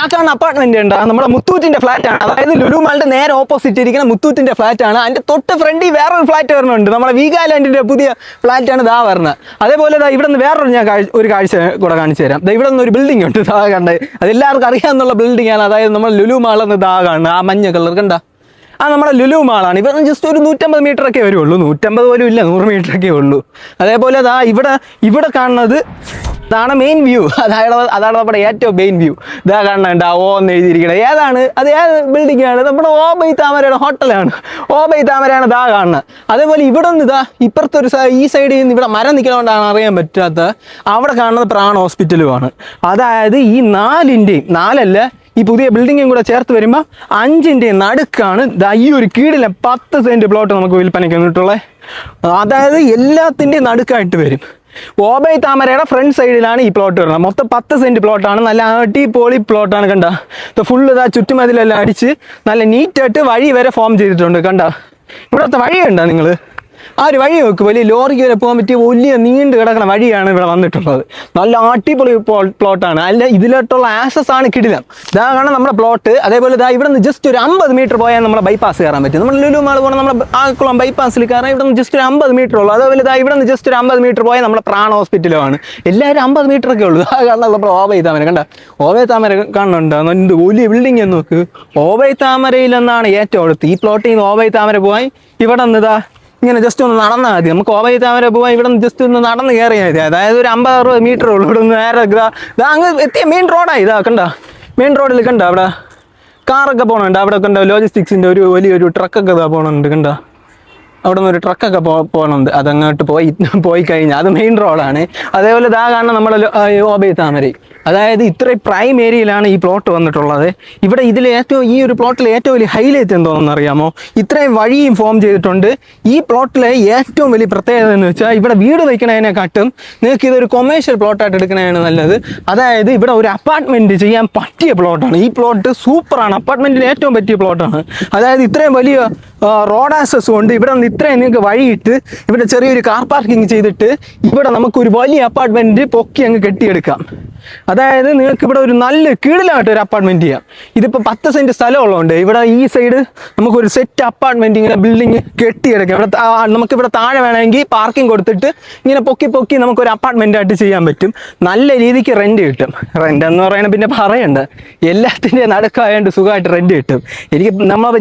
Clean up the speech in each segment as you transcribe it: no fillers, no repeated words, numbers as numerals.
ആ കാണുന്ന അപ്പാർട്ട്മെന്റ് ഉണ്ട് നമ്മുടെ മുത്തൂറ്റിന്റെ ഫ്ലാറ്റ് ആണ്. അതായത് ലുലു മാളിന്റെ നേരെ ഓപ്പോസിറ്റ് ഇരിക്കുന്ന മുത്തൂറ്റിന്റെ ഫ്ലാറ്റ് ആണ്. അതിന്റെ തൊട്ട് ഫ്രണ്ടിൽ വേറൊരു ഫ്ലാറ്റ് വരുന്നുണ്ട്, നമ്മുടെ വീഗാലാൻഡിന്റെ പുതിയ ഫ്ലാറ്റ് ആണ് ഇതാ വരുന്നത്. അതേപോലെ ഇവിടെ നിന്ന് വേറൊരു ഞാൻ ഒരു കാഴ്ച കൂടെ കാണിച്ചു തരാം. ഇവിടെ നിന്ന് ഒരു ബിൽഡിംഗ് ഉണ്ട് ഇതാ കണ്ടത്, അതെല്ലാവർക്കും അറിയാമെന്നുള്ള ബിൽഡിംഗ് ആണ്. അതായത് നമ്മൾ ലുലു മാളെന്ന് ഇതാ കാണുന്നത്, ആ മഞ്ഞ കളർ കണ്ട ആ നമ്മുടെ ലുലു മാളാണ്. ഇവിടെ ജസ്റ്റ് ഒരു 150 മീറ്റർ ഒക്കെ വരുള്ളൂ, 150 പോലും ഇല്ല, 100 മീറ്റർ ഒക്കെ ഉള്ളൂ. അതേപോലെ അതാ ഇവിടെ കാണുന്നത് ഇതാണ് മെയിൻ വ്യൂ, അതാണ് നമ്മുടെ ഏറ്റവും മെയിൻ വ്യൂ. ഇതാ കാണുന്നുണ്ട് ഓ എന്ന് എഴുതിയിരിക്കണത്, ഏതാണ് അത്, ഏത് ബിൽഡിംഗ് ആണ്? നമ്മുടെ ഓബൈ താമരയുടെ ഹോട്ടലാണ്, ഓബൈ താമരയാണ് ഇതാ കാണുന്നത്. അതേപോലെ ഇവിടെ നിന്ന് ഇതാ ഇപ്പുറത്തെ ഈ സൈഡിൽ നിന്ന് ഇവിടെ മരം നിൽക്കുന്നതുകൊണ്ടാണ് അറിയാൻ പറ്റാത്ത, അവിടെ കാണുന്നത് പ്രാൺ ഹോസ്പിറ്റലുമാണ്. അതായത് ഈ നാലല്ല ഈ പുതിയ ബിൽഡിങ്ങും കൂടെ ചേർത്ത് വരുമ്പോൾ 5ന്റെ നടുക്കാണ് ഈ ഒരു കീഴിലെ 10 സെന്റ് പ്ലോട്ട് നമുക്ക് വിൽപ്പനയ്ക്ക് വന്നിട്ടുള്ളത്. അതായത് എല്ലാത്തിൻ്റെയും നടുക്കായിട്ട് വരും. ഓബൈ താമരയുടെ ഫ്രണ്ട് സൈഡിലാണ് ഈ പ്ലോട്ട് വരുന്നത്. മൊത്തം 10 സെന്റ് പ്ലോട്ടാണ്, നല്ല അടിപൊളി പ്ലോട്ടാണ്. കണ്ട ഫുള്ള് ഇതാ ചുറ്റുമതിലെല്ലാം അടിച്ച് നല്ല നീറ്റായിട്ട് വഴി വരെ ഫോം ചെയ്തിട്ടുണ്ട്. കണ്ട ഇവിടുത്തെ വഴിയുണ്ടോ നിങ്ങൾ? ആ ഒരു വഴി നോക്ക്, വലിയ ലോറിക്ക് വരെ പോകാൻ പറ്റിയ വലിയ നീണ്ടു കിടക്കുന്ന വഴിയാണ് ഇവിടെ വന്നിട്ടുള്ളത്. നല്ല അടിപൊളി പ്ലോട്ടാണ്. അല്ല ഇതിലോട്ടുള്ള ആക്സസ് ആണ് കിടിലം. ഇതാ കാണാൻ നമ്മുടെ പ്ലോട്ട്. അതേപോലെ ഇതാ ഇവിടെ നിന്ന് ജസ്റ്റ് ഒരു 50 മീറ്റർ പോയാൽ നമ്മുടെ ബൈപ്പാസ് കയറാൻ പറ്റും. നമ്മൾ ലുലു മാൾ പോകണം, നമ്മുടെ ആക്കുളം ബൈപ്പാസിൽ കയറാൻ ഇവിടെ നിന്ന് ജസ്റ്റ് ഒരു 50 മീറ്റർ ഉള്ളൂ. അതേപോലെ ഇതാ ഇവിടെ നിന്ന് ജസ്റ്റ് ഒരു 50 മീറ്റർ പോയാൽ നമ്മുടെ പ്രാൺ ഹോസ്പിറ്റലുമാണ്. എല്ലാവരും 50 മീറ്റർ ഒക്കെ ഉള്ളൂ. ആ കാണാൻ നമ്മുടെ ഓബൈ താമര കണ്ട, ഓബൈ താമര കാണുന്നുണ്ട്, എന്ത് വലിയ ബിൽഡിംഗ് എന്ന് നോക്ക്. ഓബൈ താമരയിൽ നിന്നാണ് ഏറ്റവും അടുത്ത്. ഈ പ്ലോട്ടിൽ നിന്ന് ഓബൈ താമര പോയി ഇവിടെ നിന്ന് ഇതാ ഇങ്ങനെ ജസ്റ്റ് ഒന്ന് നടന്നാൽ മതി. നമുക്ക് ഓബൈ താമര പോകാൻ ഇവിടെ നിന്ന് ജസ്റ്റ് ഒന്ന് നടന്ന് കയറിയാൽ മതി. അതായത് ഒരു 50-60 മീറ്റർ ഉള്ളൂ. ഇവിടെ നിന്ന് നേരെ ഇതാ അങ്ങ് എത്തിയ മെയിൻ റോഡാണ്. ഇതാ കണ്ട മെയിൻ റോഡിൽ കണ്ട അവിടെ കാറൊക്കെ പോകണുണ്ട്. അവിടെ കണ്ട ലോജിസ്റ്റിക്സിൻ്റെ ഒരു വലിയൊരു ട്രക്കൊക്കെ ഇതാ പോകണുണ്ട്. കണ്ട അവിടെ നിന്ന് ഒരു ട്രക്കൊക്കെ പോകണുണ്ട്. അതങ്ങോട്ട് പോയി കഴിഞ്ഞാൽ അത് മെയിൻ റോഡാണ്. അതേപോലെ ഇതാ കാണുന്ന നമ്മുടെ ഓബൈ താമര. അതായത് ഇത്രയും പ്രൈം ഏരിയയിലാണ് ഈ പ്ലോട്ട് വന്നിട്ടുള്ളത്. ഇവിടെ ഈ ഒരു പ്ലോട്ടിലെ ഏറ്റവും വലിയ ഹൈലൈറ്റ് എന്തോന്ന് അറിയാമോ? ഇത്രയും വഴിയും ഫോം ചെയ്തിട്ടുണ്ട്. ഈ പ്ലോട്ടിലെ ഏറ്റവും വലിയ പ്രത്യേകത എന്ന് വെച്ചാൽ ഇവിടെ വീട് വയ്ക്കണതിനെക്കാട്ടും നിങ്ങൾക്ക് ഇതൊരു കൊമേഴ്ഷ്യൽ പ്ലോട്ടായിട്ട് എടുക്കണതാണ് നല്ലത്. അതായത് ഇവിടെ ഒരു അപ്പാർട്ട്മെൻറ്റ് ചെയ്യാൻ പറ്റിയ പ്ലോട്ടാണ് ഈ പ്ലോട്ട്. സൂപ്പറാണ്, അപ്പാർട്ട്മെൻറ്റിന് ഏറ്റവും പറ്റിയ പ്ലോട്ടാണ്. അതായത് ഇത്രയും വലിയ റോഡ് ആക്സസ് കൊണ്ട് ഇവിടെ നിന്ന് ഇത്രയും നിങ്ങൾക്ക് വഴിയിട്ട് ഇവിടെ ചെറിയൊരു കാർ പാർക്കിംഗ് ചെയ്തിട്ട് ഇവിടെ നമുക്കൊരു വലിയ അപ്പാർട്ട്മെൻറ്റ് പൊക്കി അങ്ങ് കെട്ടിയെടുക്കാം. അതായത് നിങ്ങൾക്ക് ഇവിടെ ഒരു നല്ല കീഴിലായിട്ട് ഒരു അപ്പാർട്ട്മെൻറ്റ് ചെയ്യാം. ഇതിപ്പോൾ 10 സെന്റ് സ്ഥലമുള്ളതുകൊണ്ട് ഇവിടെ ഈ സൈഡ് നമുക്കൊരു സെറ്റ് അപ്പാർട്ട്മെൻറ്റ് ഇങ്ങനെ ബിൽഡിങ് കെട്ടിയെടുക്കാം. ഇവിടെ നമുക്കിവിടെ താഴെ വേണമെങ്കിൽ പാർക്കിംഗ് കൊടുത്തിട്ട് ഇങ്ങനെ പൊക്കി നമുക്കൊരു അപ്പാർട്ട്മെൻ്റ് ആയിട്ട് ചെയ്യാൻ പറ്റും. നല്ല രീതിക്ക് റെൻറ്റ് കിട്ടും. റെൻ്റ് എന്ന് പറയുന്നത് പിന്നെ പറയണ്ട, എല്ലാത്തിൻ്റെ നടുക്കായതുകൊണ്ട് സുഖമായിട്ട് റെൻറ്റ് കിട്ടും.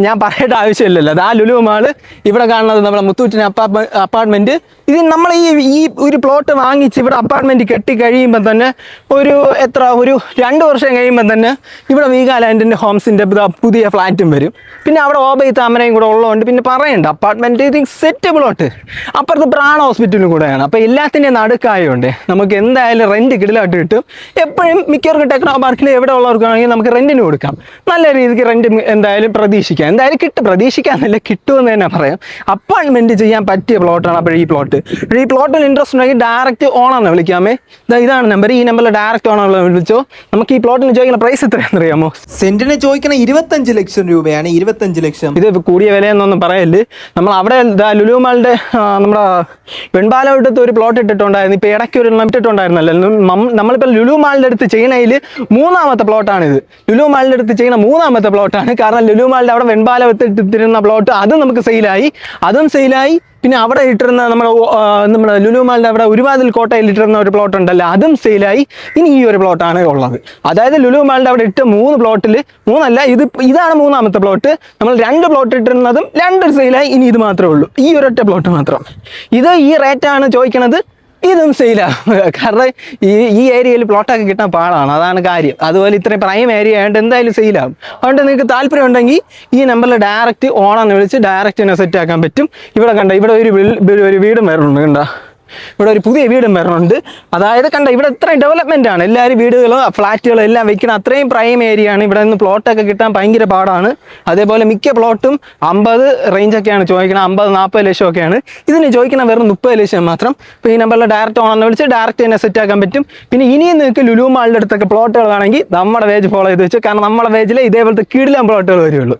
ഞാൻ പറയേണ്ട ആവശ്യമില്ലല്ലോ. അത് ആ ലുലു മാള് ഇവിടെ കാണുന്നത് നമ്മുടെ മുത്തൂറ്റിന് അപ്പാർട്ട്മെൻറ്റ്. ഇത് നമ്മൾ ഈ ഒരു പ്ലോട്ട് വാങ്ങിച്ച് ഇവിടെ അപ്പാർട്ട്മെൻറ്റ് കെട്ടി കഴിയുമ്പോൾ തന്നെ ഒരു 2 വർഷം കഴിയുമ്പോൾ തന്നെ ഇവിടെ വീഗാലാൻഡിൻ്റെ ഹോംസിൻ്റെ പുതിയ ഫ്ലാറ്റും വരും. പിന്നെ അവിടെ ഓബൈ താമരയും കൂടെ ഉള്ളതുകൊണ്ട് പിന്നെ പറയണ്ട, അപ്പാർട്ട്മെൻറ്റ് ഇത് സെറ്റ് പ്ലോട്ട്. അപ്പുറത്ത് പ്രാൺ ഹോസ്പിറ്റലും കൂടെയാണ്. അപ്പോൾ എല്ലാത്തിൻ്റെയും നടുക്കായതുകൊണ്ട് നമുക്ക് എന്തായാലും റെൻറ്റ് കിടിലായിട്ട് കിട്ടും. എപ്പോഴും മിക്കവർക്കും ടെക്നോ പാർക്കിൽ എവിടെ ഉള്ളവർക്കാണെങ്കിൽ നമുക്ക് റെൻറ്റിന് കൊടുക്കാം. നല്ല രീതിക്ക് റെൻറ്റ് എന്തായാലും പ്രതീക്ഷിക്കാം. എന്തായാലും പ്രതീക്ഷിക്കാമെന്നല്ല, കിട്ടുമെന്ന് തന്നെ പറയാം. അപ്പാർട്ട്മെൻറ്റ് ചെയ്യാൻ പറ്റിയ പ്ലോട്ടാണ്. അപ്പോൾ ഈ പ്ലോട്ടിൽ ഇൻട്രസ്റ്റ് ഉണ്ടെങ്കിൽ ഡയറക്റ്റ് ഓണാന്ന് വിളിക്കാമേ. ഇതാണ് നമ്പർ. ഈ നമ്പറിൽ ഡയറക്റ്റ് ഓണുള്ള വിളിച്ചോ. നമുക്ക് ഈ പ്ലോട്ടിന് ചോദിക്കുന്ന പ്രൈസ് എത്രയാണെന്ന് അറിയാമോ? സെന്റിന് ചോദിക്കുന്ന 25 ലക്ഷം രൂപയാണ്. 25 ലക്ഷം. ഇത് കൂടിയ വിലയെന്നൊന്നും പറയല്ലേ. നമ്മൾ അവിടെ ലുലു മാളിന്റെ നമ്മുടെ വെൺപാലവട്ടത്ത് ഒരു പ്ലോട്ട് ഇട്ടിട്ടുണ്ടായിരുന്നു. ഇപ്പൊ ഇടയ്ക്ക് ഒരു ഇട്ടിട്ടുണ്ടായിരുന്നല്ലോ. നമ്മളിപ്പോൾ ലുലു മാളിന്റെ അടുത്ത് ചെയ്യണതിൽ 3ാമത്തെ പ്ലോട്ടാണിത്. ലുലു മാളിന്റെ അടുത്ത് ചെയ്യുന്ന 3ാമത്തെ പ്ലോട്ടാണ്. കാരണം ലുലു മാളിന്റെ അവിടെ വെൺപാലവത്ത് ഇട്ടിരുന്ന പ്ലോട്ട് അതും നമുക്ക് സെയിലായി. പിന്നെ അവിടെ ഇട്ടിരുന്ന നമ്മുടെ ലുലു മാളിൻ്റെ അവിടെ ഒരുവാതിൽ കോട്ടയിൽ ഇട്ടിരുന്ന ഒരു പ്ലോട്ട് ഉണ്ടല്ലോ, അതും സെയിലായി. ഇനി ഈ ഒരു പ്ലോട്ടാണ് ഉള്ളത്. അതായത് ലുലു മാളിൻ്റെ അവിടെ ഇട്ട് 3 പ്ലോട്ടിൽ 3അല്ല, ഇതാണ് 3ാമത്തെ പ്ലോട്ട്. നമ്മൾ 2 പ്ലോട്ട് ഇട്ടിരുന്നതും 2 സെയിലായി. ഇനി ഇത് മാത്രമേ ഉള്ളൂ, ഈ ഒരൊറ്റ പ്ലോട്ട് മാത്രം. ഈ റേറ്റാണ് ചോദിക്കണത്. ഇതും സെയിലാകും. കാരണം ഈ ഏരിയയിൽ പ്ലോട്ടൊക്കെ കിട്ടാൻ പാടാണ്, അതാണ് കാര്യം. അതുപോലെ ഇത്രയും പ്രൈം ഏരിയ ആയതുകൊണ്ട് എന്തായാലും സെയിലാകും. അതുകൊണ്ട് നിങ്ങൾക്ക് താല്പര്യം ഉണ്ടെങ്കിൽ ഈ നമ്പറിൽ ഡയറക്റ്റ് ഓണെന്ന് വിളിച്ച് ഡയറക്റ്റ് സെറ്റ് ആക്കാൻ പറ്റും. ഇവിടെ കണ്ട ഇവിടെ ഒരു വീടും വരുന്നുണ്ട്. കണ്ട ഇവിടെ ഒരു പുതിയ വീടും വരുന്നുണ്ട്. അതായത് കണ്ട ഇവിടെ ഇത്രയും ഡെവലപ്മെൻ്റ് ആണ്. എല്ലാവരും വീടുകളും ഫ്ലാറ്റുകളും എല്ലാം വെക്കണം. അത്രയും പ്രൈം ഏരിയ ആണ്. ഇവിടെ നിന്ന് പ്ലോട്ടൊക്കെ കിട്ടാൻ ഭയങ്കര പാടാണ്. അതേപോലെ മിക്ക പ്ലോട്ടും 50 റേഞ്ചൊക്കെയാണ് ചോദിക്കുന്നത്. 50-40 ലക്ഷമൊക്കെയാണ്. ഇതിന് ചോദിക്കുന്ന വെറും 30 ലക്ഷം മാത്രം. ഇപ്പോൾ ഈ നമ്പറിൽ ഡയറക്റ്റ് ഓണെന്ന് വിളിച്ച് ഡയറക്റ്റ് തന്നെ സെറ്റ് ആക്കാൻ പറ്റും. പിന്നെ ഇനിയും നിങ്ങൾക്ക് ലുലു മാളിൻ്റെ അടുത്തൊക്കെ പ്ലോട്ടുകൾ വേണമെങ്കിൽ നമ്മുടെ പേജ് ഫോളോ ചെയ്ത് വെച്ചു. കാരണം നമ്മുടെ പേജിൽ ഇതേപോലത്തെ കിടിലം പ്ലോട്ടുകൾ വരുള്ളൂ.